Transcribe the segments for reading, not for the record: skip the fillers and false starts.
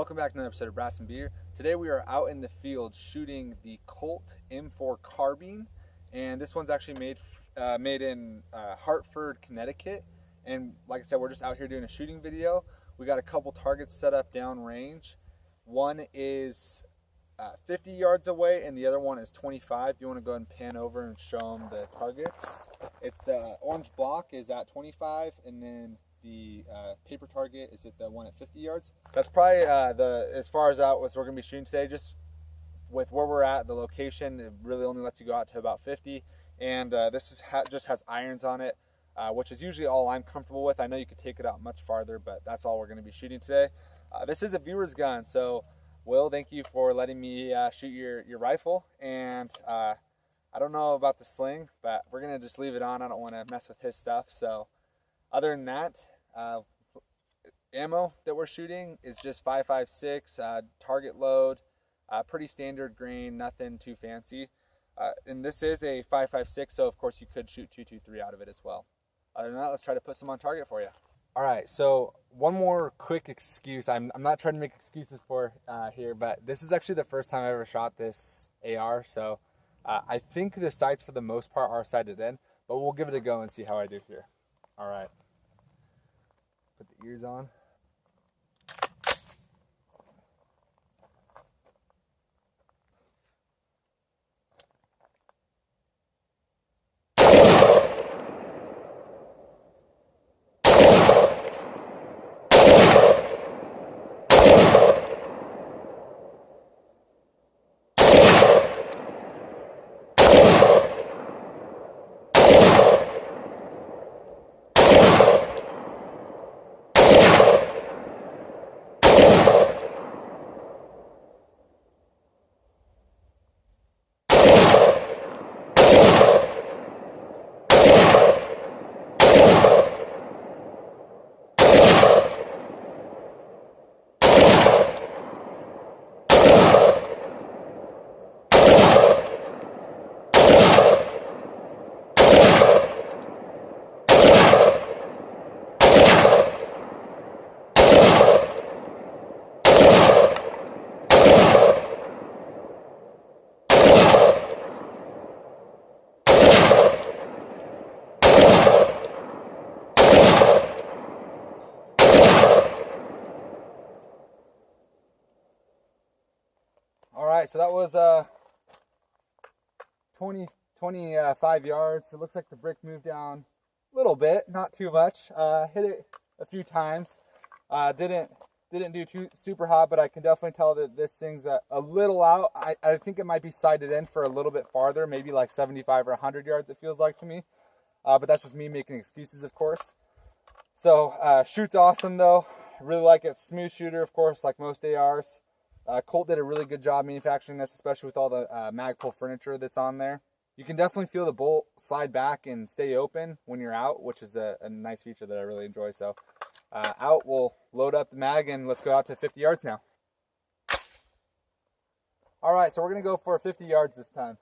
welcome back to another episode of Brass and Beer. Today we are out in the field shooting the Colt M4 carbine, and this one's actually made in Hartford, Connecticut. And like I said, we're just out here doing a shooting video. We got a couple targets set up downrange. One is 50 yards away, and the other one is 25. Do you want to go ahead and pan over and show them the targets? It's the orange block is at 25, and then the paper target is at the one at 50 yards. That's probably as far as out as we're going to be shooting today. Just with where we're at, the location, it really only lets you go out to about 50. And this is just has irons on it, which is usually all I'm comfortable with. I know you could take it out much farther, but that's all we're going to be shooting today. This is a viewer's gun, so Will, thank you for letting me shoot your rifle. And I don't know about the sling, but we're going to just leave it on. I don't want to mess with his stuff. So other than that, ammo that we're shooting is just 5.56 target load, pretty standard grain, nothing too fancy. And this is a 5.56, so of course you could shoot 223 out of it as well. Other than that, let's try to put some on target for you. All right, so one more quick excuse. I'm not trying to make excuses for here, but this is actually the first time I ever shot this AR, so I think the sights for the most part are sighted in, but we'll give it a go and see how I do here. All right, put the ears on. All right, so that was 25 yards. It looks like the brick moved down a little bit, not too much. Hit it a few times. Didn't do too super hot, but I can definitely tell that this thing's a little out. I think it might be sighted in for a little bit farther, maybe like 75 or 100 yards, it feels like to me. But that's just me making excuses, of course. So shoots awesome though. Really like it. Smooth shooter, of course, like most ARs. Colt did a really good job manufacturing this, especially with all the Magpul furniture that's on there. You can definitely feel the bolt slide back and stay open when you're out, which is a nice feature that I really enjoy. So out, we'll load up the mag and let's go out to 50 yards now. All right, so we're going to go for 50 yards this time.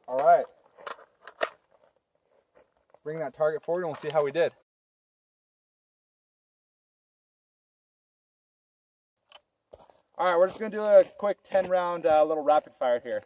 All right, bring that target forward and we'll see how we did. All right, we're just gonna do a quick 10 round little rapid fire here.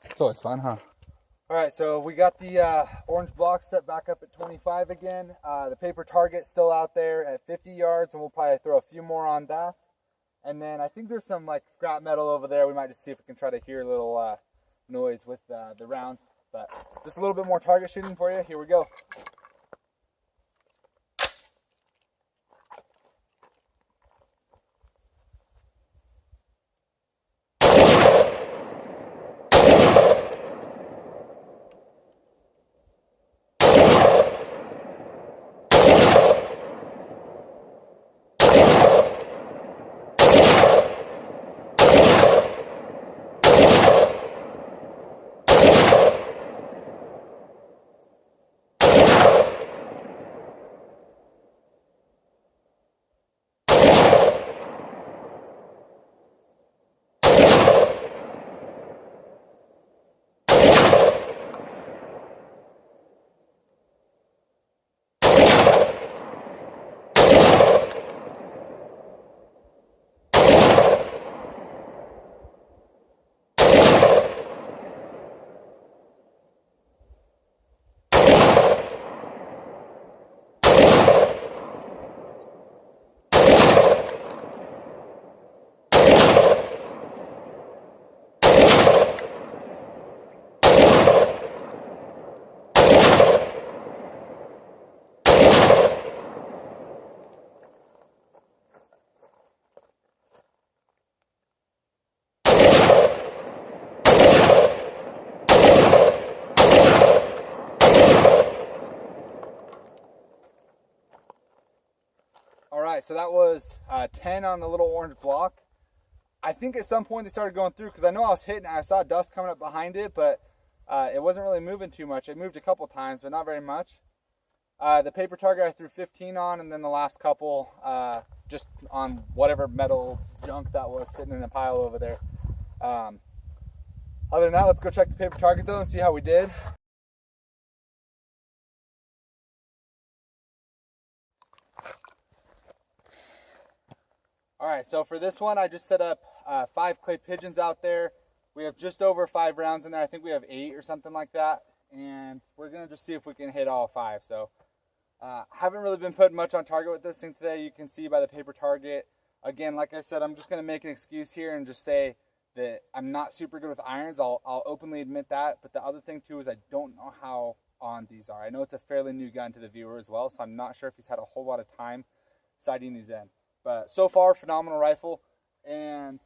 It's always fun, huh? All right, so we got the orange block set back up at 25 again. The paper target still out there at 50 yards, and we'll probably throw a few more on that. And then I think there's some like scrap metal over there. We might just see if we can try to hear a little noise with the rounds But just a little bit more target shooting for you. Here we go. Alright, so that was 10 on the little orange block. I think at some point they started going through, because I know I was hitting, I saw dust coming up behind it, but it wasn't really moving too much. It moved a couple times, but not very much. The paper target I threw 15 on, and then the last couple just on whatever metal junk that was sitting in a pile over there. Other than that, let's go check the paper target though and see how we did. Alright, so for this one, I just set up 5 clay pigeons out there. We have just over 5 rounds in there. I think we have 8 or something like that. And we're going to just see if we can hit all 5. So, haven't really been putting much on target with this thing today. You can see by the paper target. Again, like I said, I'm just going to make an excuse here and just say that I'm not super good with irons. I'll openly admit that. But the other thing too is I don't know how on these are. I know it's a fairly new gun to the viewer as well, so I'm not sure if he's had a whole lot of time sighting these in. But so far, phenomenal rifle. And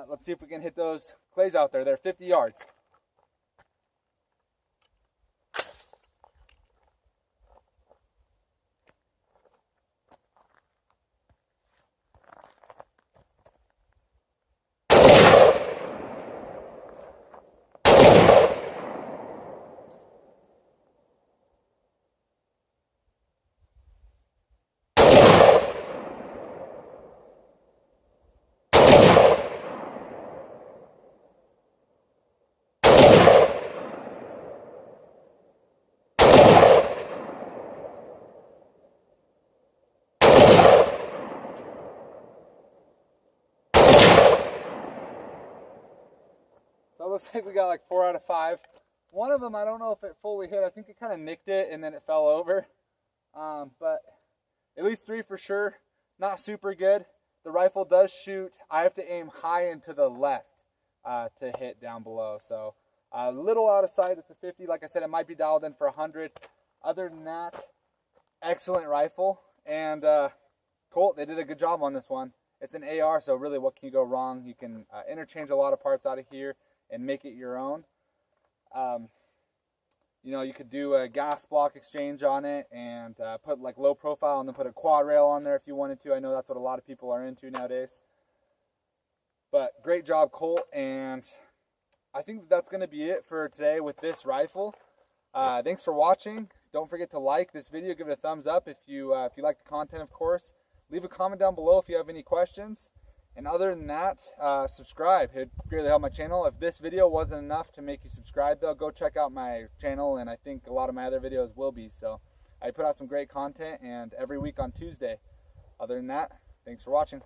let's see if we can hit those clays out there. They're 50 yards. So it looks like we got like 4 out of 5. One of them, I don't know if it fully hit. I think it kind of nicked it and then it fell over. But at least 3 for sure. Not super good. The rifle does shoot. I have to aim high and to the left to hit down below. So a little out of sight at the 50. Like I said, it might be dialed in for 100. Other than that, excellent rifle. And Colt, they did a good job on this one. It's an AR, so really what can you go wrong? You can interchange a lot of parts out of here and make it your own. You know, you could do a gas block exchange on it and put like low profile and then put a quad rail on there if you wanted to. I know that's what a lot of people are into nowadays. But great job, Colt, and I think that's going to be it for today with this rifle. Thanks for watching. Don't forget to like this video, give it a thumbs up if you like the content, of course. Leave a comment down below if you have any questions. And other than that, subscribe. It'd greatly help my channel. If this video wasn't enough to make you subscribe, though, go check out my channel, and I think a lot of my other videos will be. So I put out some great content, and every week on Tuesday. Other than that, thanks for watching.